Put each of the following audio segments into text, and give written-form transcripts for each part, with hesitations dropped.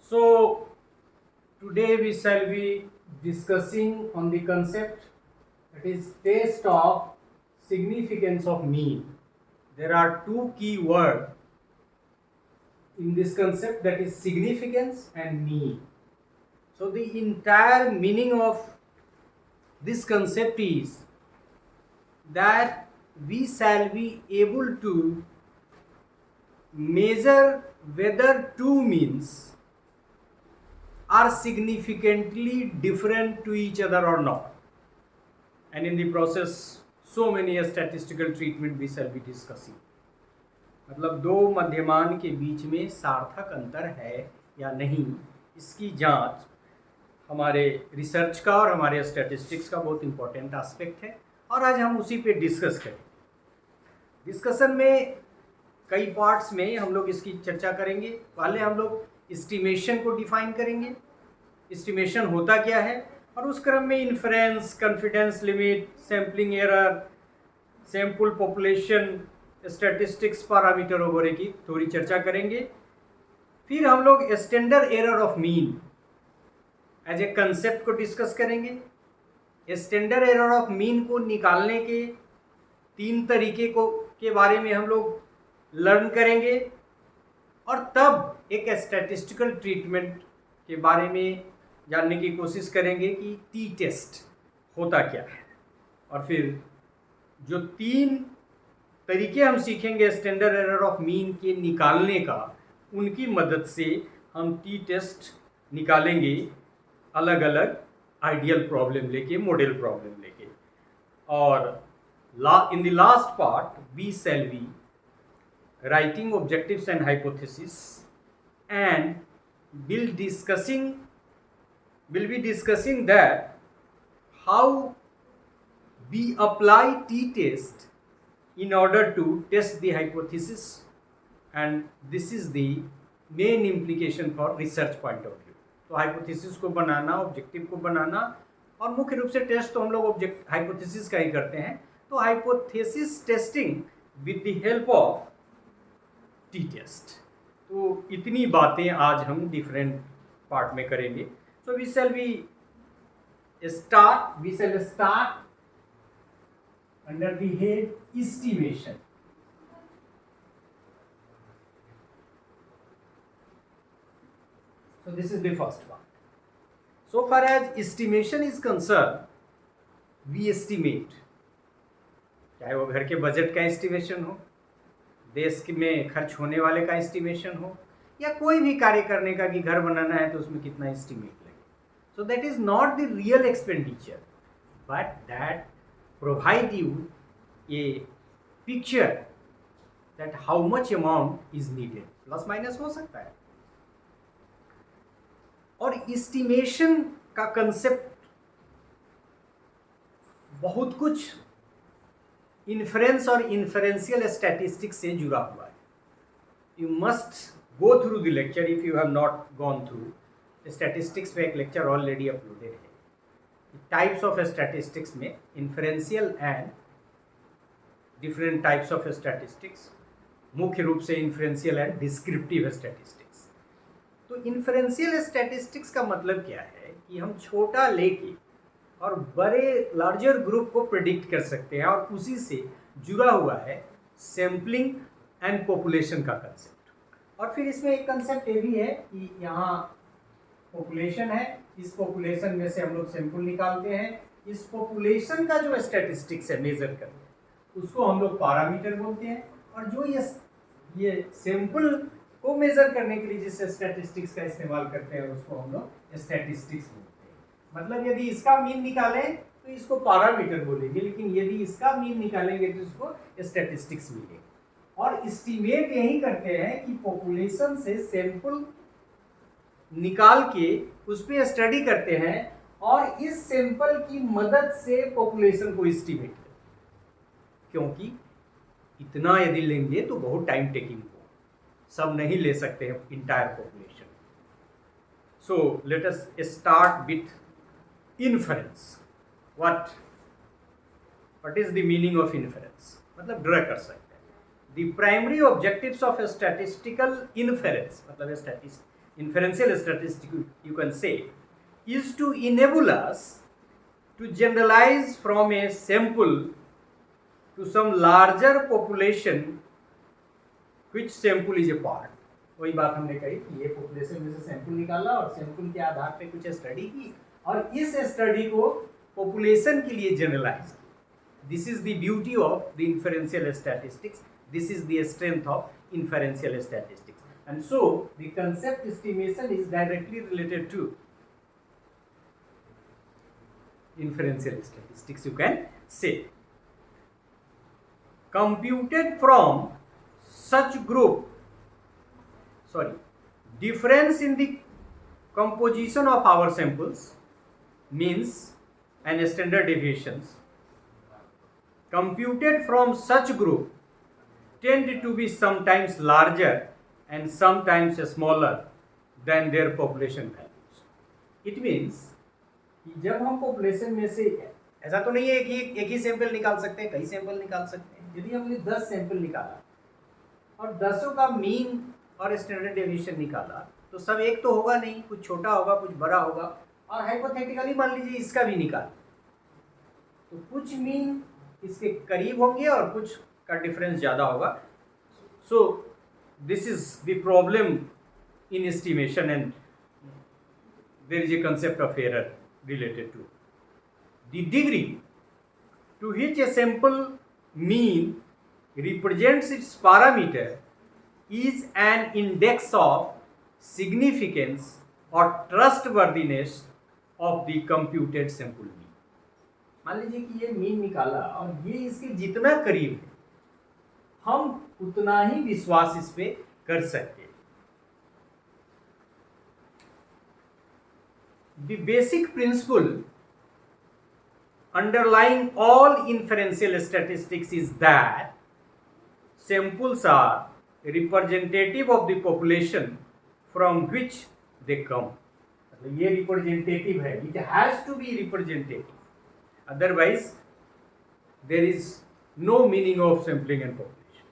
So today we shall be discussing on the concept, that is test of significance of mean. There are two key words in this concept, that is significance and mean. So the entire meaning of this concept is that we shall be able to measure whether two means are significantly different to each other or not, and in the process so many statistical treatment we shall be discussing. मतलब दो मध्यमान के बीच में सार्थक अंतर है या नहीं, इसकी जांच हमारे रिसर्च का और हमारे स्टैटिस्टिक्स का बहुत इंपॉर्टेंट एस्पेक्ट है, और आज हम उसी पे डिस्कस करेंगे। डिस्कशन में कई पार्ट्स में हम लोग इसकी चर्चा करेंगे। पहले हम लोग एस्टिमेशन को डिफाइन करेंगे, एस्टिमेशन होता क्या है, और उस क्रम में inference, confidence limit, sampling error, sample population, statistics parameter वगैरह की थोड़ी चर्चा करेंगे। फिर हम लोग standard error of mean as a concept को डिस्कस करेंगे। स्टैंडर्ड एरर ऑफ मीन को निकालने के तीन तरीके को के बारे में हम लोग लर्न करेंगे, और तब एक स्टैटिस्टिकल ट्रीटमेंट के बारे में जानने की कोशिश करेंगे कि टी टेस्ट होता क्या है। और फिर जो तीन तरीके हम सीखेंगे स्टैंडर्ड एरर ऑफ मीन के निकालने का, उनकी मदद से हम टी टेस्ट निकालेंगे, अलग अलग आइडियल प्रॉब्लम लेके, मॉडल प्रॉब्लम लेके। और in the last part we shall be writing objectives and hypothesis, and will be discussing that how we apply t-test in order to test the hypothesis, and this is the main implication for research point of view. तो hypothesis को बनाना, objective को बनाना, और मुख्य रूप से test तो हम लोग हाइपोथेसिस का ही करते हैं। तो hypothesis testing with the help of t test. तो इतनी बातें आज हम डिफरेंट पार्ट में करेंगे। So we shall start under the head estimation. So this is the first one. So far as estimation is concerned, we estimate, चाहे वो घर के बजट का एस्टिमेशन हो, देश में खर्च होने वाले का एस्टिमेशन हो, या कोई भी कार्य करने का कि घर बनाना है तो उसमें कितना एस्टिमेट लगे। So that is not the real expenditure, but that provide U A picture that how much amount is needed. Plus minus हो सकता है। और एस्टिमेशन का कंसेप्ट बहुत कुछ इन्फ्रेंस और इन्फ्रेंशियल स्टैटिस्टिक्स से जुड़ा हुआ है। You must go through the lecture if you have not gone through. Statistics में एक लेक्चर ऑलरेडी अपलोडेड है। टाइप्स ऑफ स्टैटिस्टिक्स में inferential and different types of statistics, मुख्य रूप से इन्फ्रेंशियल एंड डिस्क्रिप्टिव स्टैटिस्टिक्स। तो इन्फ्रेंशियल स्टैटिस्टिक्स का मतलब क्या है कि हम छोटा लेके और बड़े लार्जर ग्रुप को प्रेडिक्ट कर सकते हैं, और उसी से जुड़ा हुआ है सैम्पलिंग एंड पॉपुलेशन का कंसेप्ट। और फिर इसमें एक कंसेप्ट ये भी है कि यहाँ पॉपुलेशन है, इस पॉपुलेशन में से हम लोग सैंपल निकालते हैं। इस पॉपुलेशन का जो स्टैटिस्टिक्स है मेजर करते हैं, उसको हम लोग पैरामीटर बोलते हैं। और जो ये सैंपल को मेजर करने के लिए जिस स्टैटिस्टिक्स का इस्तेमाल करते हैं, उसको हम लोग स्टैटिस्टिक्स बोलते हैं। मतलब यदि इसका मीन निकालें तो इसको पैरामीटर बोलेंगे, लेकिन यदि इसका मीन निकालेंगे तो इसको स्टैटिस्टिक्स मिलेंगे। और एस्टिमेट यही करते हैं कि पॉपुलेशन से सैंपल निकाल के उस पर स्टडी करते हैं, और इस सैंपल की मदद से पॉपुलेशन को एस्टिमेट करते हैं। क्योंकि इतना यदि लेंगे तो बहुत टाइम टेकिंग हो, सब नहीं ले सकते हैं entire population. So let us start with inference. What is the meaning of inference? मतलब ड्रा कर सकते हैं। The primary objectives of statistical inference, मतलब inferential statistic you can say, is to enable us to generalize from a sample to some larger population which sample is a part. वही बात हमने कही कि ये पॉपुलेशन में से सैंपल निकाला और सैंपल के आधार पे कुछ स्टडी की और इस स्टडी को पॉपुलेशन के लिए जनरलाइज की. This is the beauty of the inferential statistics. This is the strength of inferential statistics. And so the concept estimation is directly related to inferential statistics, you can say. Computed from such difference in the composition of our samples, means and standard deviations, computed from such group tend to be sometimes larger and sometimes smaller than their population values. It means जब हम population में से, ऐसा तो नहीं है कि एक ही सैंपल निकाल सकते हैं, कई सैंपल निकाल सकते हैं. यदि हमने 10 सैंपल निकाला और 10 का मीन और स्टैंडर्ड डेविएशन निकाला तो सब एक तो होगा नहीं, कुछ छोटा होगा कुछ बड़ा होगा. और हाइपोथेटिकली मान लीजिए इसका भी निकाल तो कुछ मीन इसके करीब होंगे और कुछ का डिफरेंस ज़्यादा होगा. So this is the problem in estimation and there is a concept of error related to the degree to which a sample mean represents its parameter is an index of significance or trustworthiness of the computed sample mean. मान लीजिए कि ये mean निकाला और ये इसके जितना करीब है हम उतना ही विश्वास इस पे कर सकते हैं. The basic principle underlying all inferential statistics is that samples are representative of the population from which they come. ये representative है, it has to be representative, otherwise there is no meaning of sampling and population.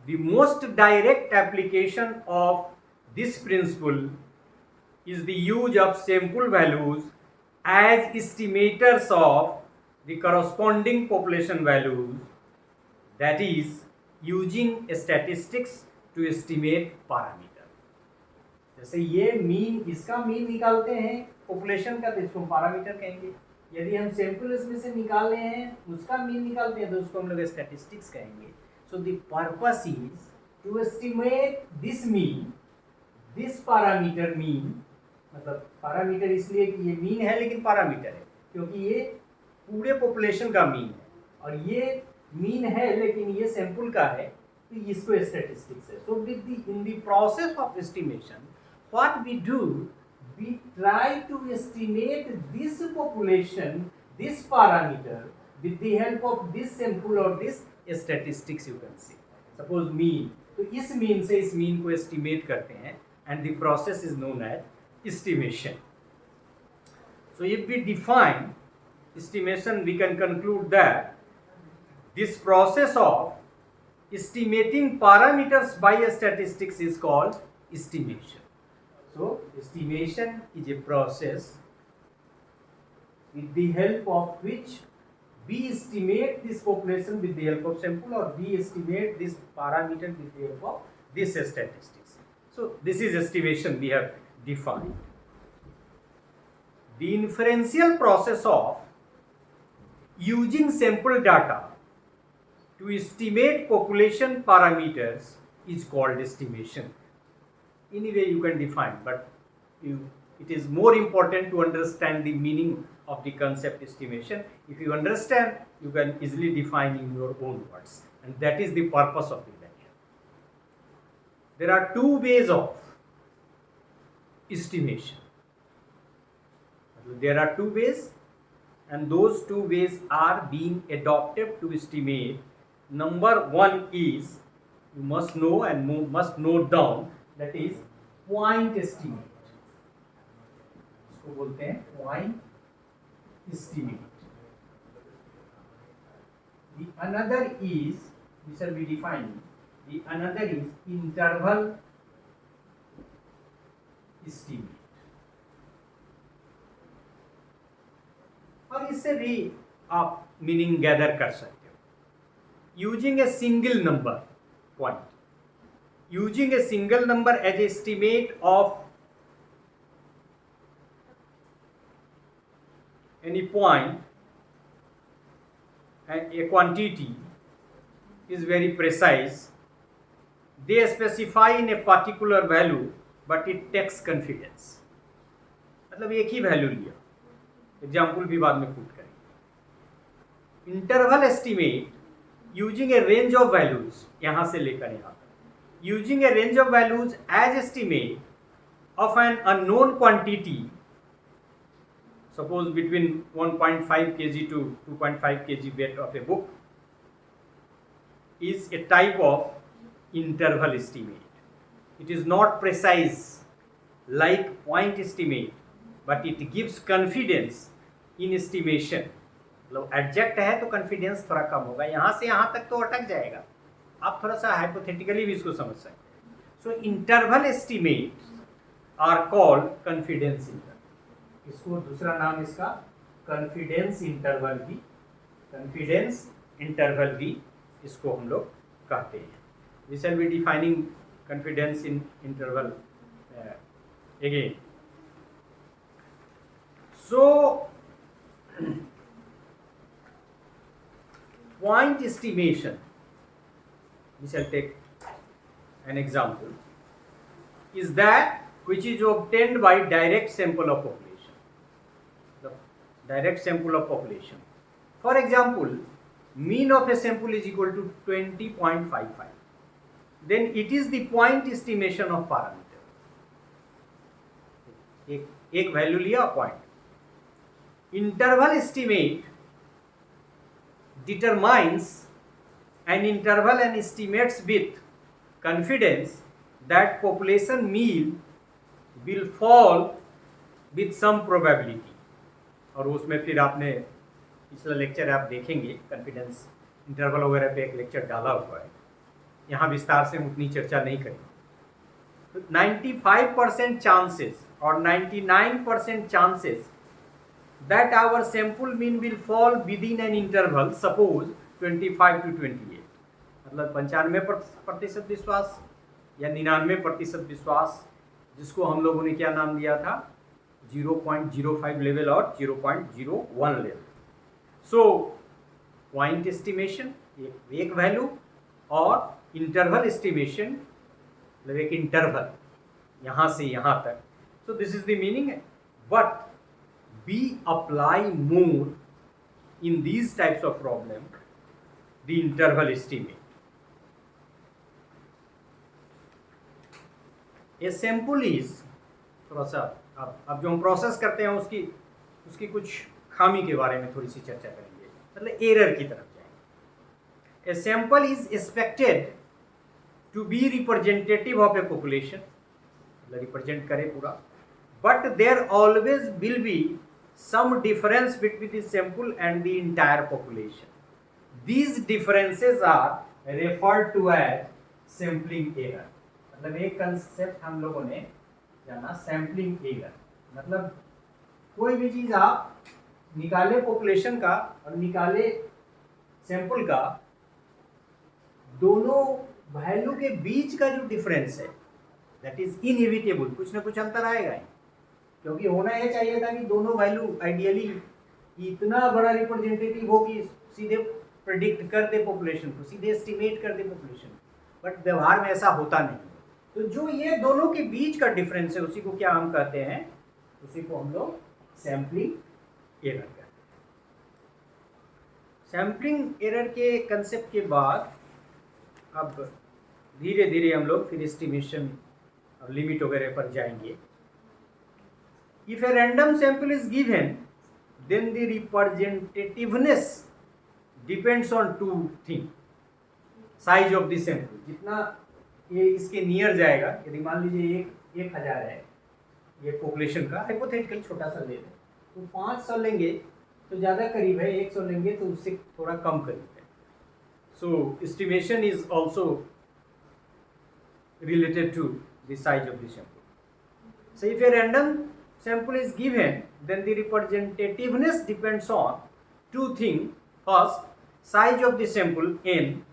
The most direct application of this principle is the use of sample values as estimators of the corresponding population values, that is using statistics to estimate parameter. जैसे ये mean, इसका mean निकालते हैं population का तो इसको parameter कहेंगे. यदि हम सैंपल इसमें से निकाल रहे हैं उसका मीन निकालते हैं तो उसको हम लोग स्टैटिस्टिक्स कहेंगे. So the purpose is to estimate this mean, this parameter mean. मतलब पैरामीटर इसलिए कि ये मीन है लेकिन पैरामीटर है क्योंकि ये पूरे पॉपुलेशन का मीन है और ये मीन है लेकिन ये सैंपल का है तो इसको स्टैटिस्टिक्स है. So within the process of estimation what we do, we try to estimate this population, this parameter with the help of this sample और this statistics. You can see suppose mean, तो इस mean से इस mean को estimate करते हैं and the process is known as estimation. So if we define estimation, we can conclude that this process of estimating parameters by statistics is called estimation. So estimation is a process with the help of which we estimate this population with the help of sample or we estimate this parameter with the help of this statistics. So this is estimation we have defined. The inferential process of using sample data to estimate population parameters is called estimation. Anyway, you can define, but it is more important to understand the meaning of the concept estimation. If you understand, you can easily define in your own words, and that is the purpose of the lecture. There are two ways of estimation. There are two ways and those two ways are being adopted to estimate. Number one is, you must know and must note down, that is point estimate. इसको बोलते हैं point estimate. The another is, we shall be defining, the another is interval estimate. और इससे भी आप meaning gather कर सकते हो. Using a single number point, using a single number as estimate of any point, and a quantity is very precise. They specify in a particular value, but it takes confidence. मतलब एक ही value लिया, example भी बाद में put करेंगे. Interval estimate using a range of values, यहां से लेकर यहां तक, using a range of values as estimate of an unknown quantity, suppose between 1.5 kg to 2.5 kg weight of a book, is a type of interval estimate. It is not precise like point estimate, but it gives confidence in estimation. मतलब एडजेक्ट है तो confidence थोड़ा कम होगा, यहाँ से यहाँ तक तो अटक जाएगा, आप थोड़ा सा हाइपोथेटिकली भी इसको समझ सकते हैं. So interval estimate are called confidence interval. इसको दूसरा नाम इसका कॉन्फिडेंस इंटरवल भी, कॉन्फिडेंस इंटरवल भी इसको हम लोग कहते हैं. We shall be defining confidence in interval again. So point estimation, we shall take an example, is that which is obtained by direct sample of population. The direct sample of population. For example, mean of a sample is equal to 20.55. Then it is the point estimation of parameter. एक value लिया point. Interval estimate determines an interval and estimates with confidence that population mean will fall with some probability. और उसमें फिर आपने पिछला lecture आप देखेंगे, confidence interval वगैरह पे एक लेक्चर डाला हुआ है, यहाँ विस्तार से हम उतनी चर्चा नहीं करेंगे. तो 95% चांसेस और 99% chances that our sample mean will fall within an interval, suppose 25 to 28. मतलब 95% विश्वास या 99% विश्वास, जिसको हम लोगों ने क्या नाम दिया था, 0.05 लेवल और 0.01 लेवल. सो पॉइंट एस्टिमेशन एक वैल्यू और इंटरवल एस्टिमेशन मतलब एक इंटरवल यहाँ से यहाँ तक. सो this is the meaning. But we apply more in these types of problem the interval estimate. A sample is, थोड़ा सा अब जो हम प्रोसेस करते हैं उसकी कुछ खामी के बारे में थोड़ी सी चर्चा करेंगे, मतलब एरर की तरफ जाएंगे. A sample is expected to be representative of a population, मतलब रिप्रेजेंट करे पूरा, but there always will be some difference between the sample and the entire population. These differences are referred to as sampling error. मतलब एक concept हम लोगों ने जाना, sampling error. मतलब कोई भी चीज आप निकाले पॉपुलेशन का और निकाले सैंपल का, दोनों वैल्यू के बीच का जो डिफरेंस है दैट इज इनएविटेबल, कुछ ना कुछ अंतर आएगा ही, क्योंकि होना यह चाहिए था कि दोनों वैल्यू आइडियली इतना बड़ा रिप्रेजेंटेटिव हो कि सीधे प्रेडिक्ट कर दे पॉपुलेशन को, सीधे एस्टिमेट कर दे पॉपुलेशन, बट व्यवहार में ऐसा होता नहीं. तो जो ये दोनों के बीच का डिफरेंस है उसी को क्या हम कहते हैं, उसी को हम लोग सैम्पलिंग एरर कहते हैं. सैम्पलिंग एरर के कंसेप्ट के बाद अब धीरे धीरे हम लोग फिर एस्टिमेशन और लिमिट वगैरह पर जाएंगे. If a random sample is given, then the representativeness depends on two things. Size of the sample, जितना ये इसके नियर जाएगा, यदि मान लीजिए 1000 है ये पॉपुलेशन का, हाइपोथेटिकल छोटा सा ले लें, तो 500 लेंगे तो ज़्यादा करीब है, 100 लेंगे तो उससे थोड़ा कम करीब है. So estimation is also related to the size of the sample. So if a random sample is given, then the representativeness depends on two things. First, size of the sample n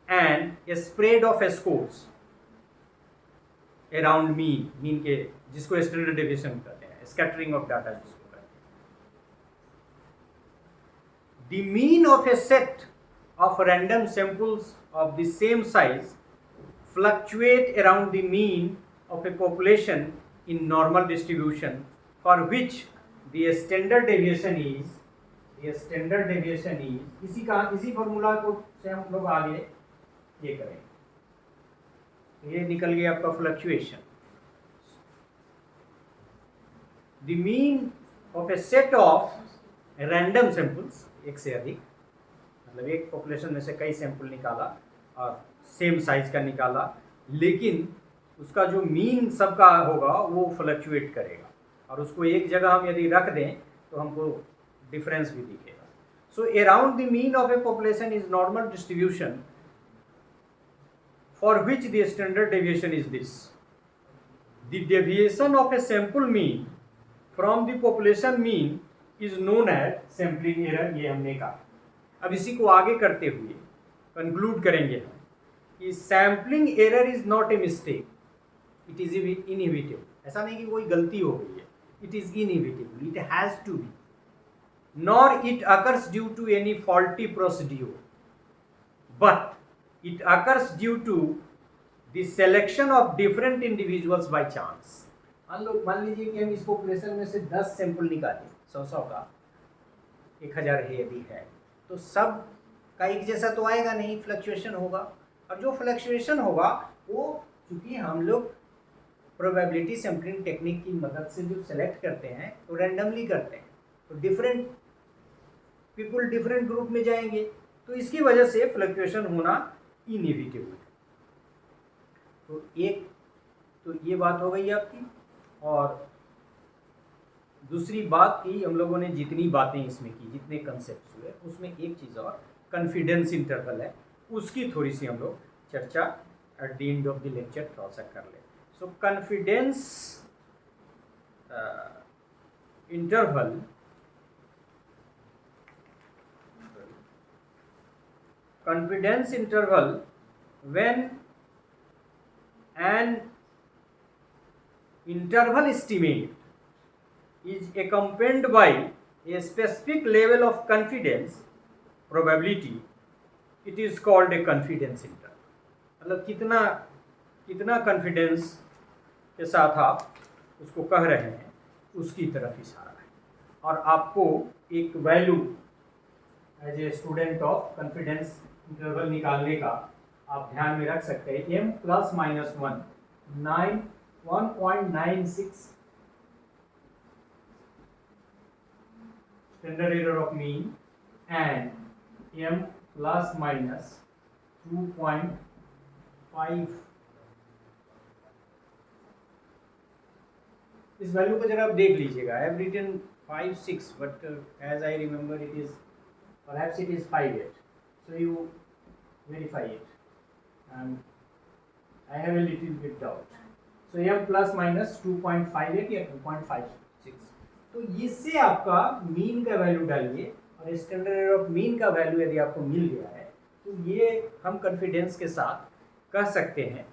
and a spread of scores around mean के जिसको standard deviation कहते हैं, scattering of data जिसको कहते हैं. The mean of a set of random samples of the same size fluctuate around the mean of a population in normal distribution, for which the standard deviation is इसी formula को से हम लोग आगे ये करेंगे. ये निकल गया आपका fluctuation. The mean of A set of random samples, एक से अधिक, मतलब एक पॉपुलेशन में से कई सैंपल निकाला और सेम साइज का निकाला, लेकिन उसका जो मीन सबका होगा वो फ्लक्चुएट करेगा, और उसको एक जगह हम यदि रख दें तो हमको डिफरेंस भी दिखेगा. So around the mean of A population is normal distribution for which the standard deviation is this. The deviation of a sample mean from the population mean is known as sampling error. ये हमने कहा. अब इसी को आगे करते हुए conclude करेंगे हम कि sampling error is not a mistake, it is inevitable. ऐसा नहीं कि कोई गलती हो गई है, it is inevitable, it has to be. Nor it occurs due to any faulty procedure, but it occurs due to the selection of different individuals by chance. मान लीजिए कि हम इस पॉपुलेशन में से 10 सैंपल निकालें, 100 का, 1000 है यदि है, तो सब का एक जैसा तो आएगा नहीं, फ्लक्चुएशन होगा. और जो फ्लक्चुएशन होगा वो चूँकि हम लोग प्रोबेबिलिटी सैम्पलिंग टेक्निक की मदद से जो सेलेक्ट करते हैं तो रैंडमली करते हैं, तो डिफरेंट पीपल डिफरेंट ग्रुप में जाएंगे, तो इसकी वजह से फ्लक्चुएशन होना इनएविटेबल. तो ये बात हो गई आपकी. और दूसरी बात की, हम लोगों ने जितनी बातें इसमें की, जितने कंसेप्ट हुए, उसमें एक चीज़ और कॉन्फिडेंस इंटरवल है, उसकी थोड़ी सी हम लोग चर्चा at the end of the lecture थोड़ा सा कर ले. सो confidence interval when an interval estimate is accompanied by a specific level of confidence probability, it is called a confidence interval. मतलब कितना कॉन्फिडेंस के साथ आप उसको कह रहे हैं, उसकी तरफ इशारा है. और आपको एक value as a student of confidence interval निकालने का आप ध्यान में रख सकते हैं. m plus minus 1.96 standard error of mean and m plus minus 2.5. इस वैल्यू को जरा आप देख लीजिएगा. I have written 5.6 but as I remember it is perhaps it is 5.8. So you verify it, and I have a little bit doubt. So m plus minus 2.58 या 2.56. तो इससे आपका मीन का वैल्यू डालिए, और स्टैंडर्ड एरर ऑफ मीन का value यदि आपको मिल गया है तो ये हम कॉन्फिडेंस के साथ कह सकते हैं.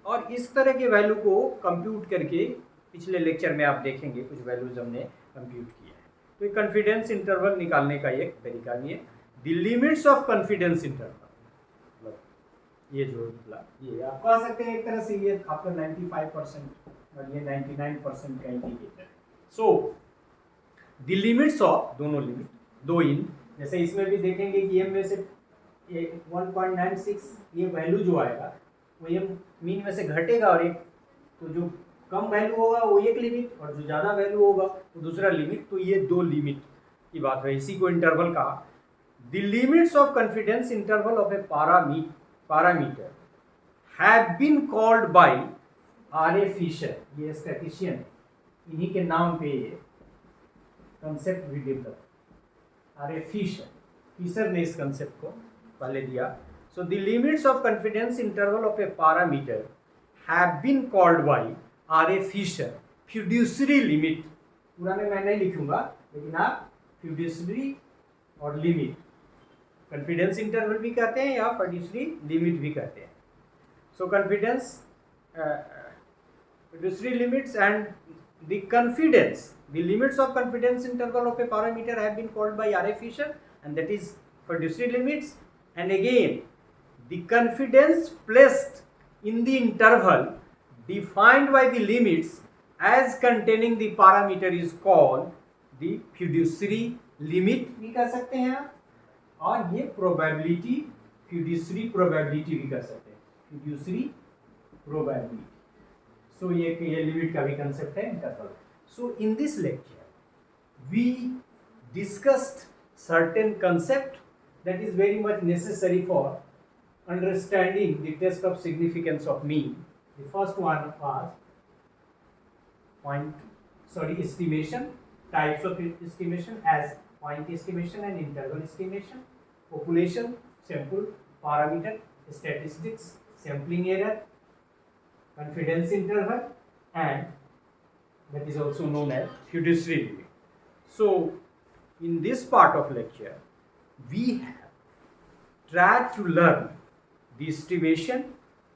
और इस तरह के वैल्यू को कंप्यूट करके पिछले लेक्चर में आप देखेंगे कुछ वैल्यूज हमने कंप्यूट किए हैं. तो कॉन्फिडेंस इंटरवल निकालने का एक तरीका भी है. The limits of confidence interval, मतलब ये जो ये आप कह सकते हैं एक तरह से ये आपका 95% और ये 99% का इंडिकेटर है. सो द लिमिट्स ऑफ दोनों लिमिट, दो इन, जैसे इसमें भी देखेंगे कि एम में से 1.96 ये वैल्यू जो आएगा वो एम मीन में से घटेगा, और एक तो जो कम वैल्यू होगा वो एक लिमिट, और जो ज़्यादा वैल्यू होगा वो दूसरा लिमिट. तो ये दो लिमिट की बात है, इसी को इंटरवल कहा. The limits of confidence interval of a parameter have been called by R.A. Fisher. ये स्टैटिस्टिशियन है, इन्हीं के नाम पे ये कंसेप्ट भी डेवलप. R.A. फिशर ने इस कंसेप्ट को पहले दिया. So the limits of confidence interval of a parameter have been called by R.A. Fisher fiduciary limit, पूरा में मैं नहीं लिखूंगा, लेकिन आप fiduciary और लिमिट, कॉन्फिडेंस इंटरवल भी कहते हैं या fiduciary लिमिट भी कहते हैं. So confidence, fiduciary limits and the confidence, the limits of confidence interval of a parameter have been called by R.A. Fisher, and that is fiduciary limits. And again, the confidence placed in the interval defined by the limits as containing the parameter is called the fiduciary limit भी कह सकते हैं आप, और ये probability, fiduciary probability भी कह सकते हैं, fiduciary probability. So ये limit का भी concept है interval. So in this lecture we discussed certain concept that is very much necessary for understanding the test of significance of mean. The first one was estimation, types of estimation as point estimation and interval estimation, population, sample, parameter, statistics, sampling error, confidence interval, and that is also known as fiduciary limit. So in this part of lecture we have tried to learn the estimation,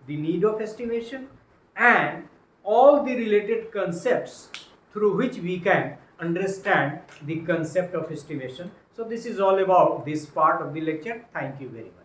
the need of estimation, and all the related concepts through which we can understand the concept of estimation. So this is all about this part of the lecture. Thank you very much.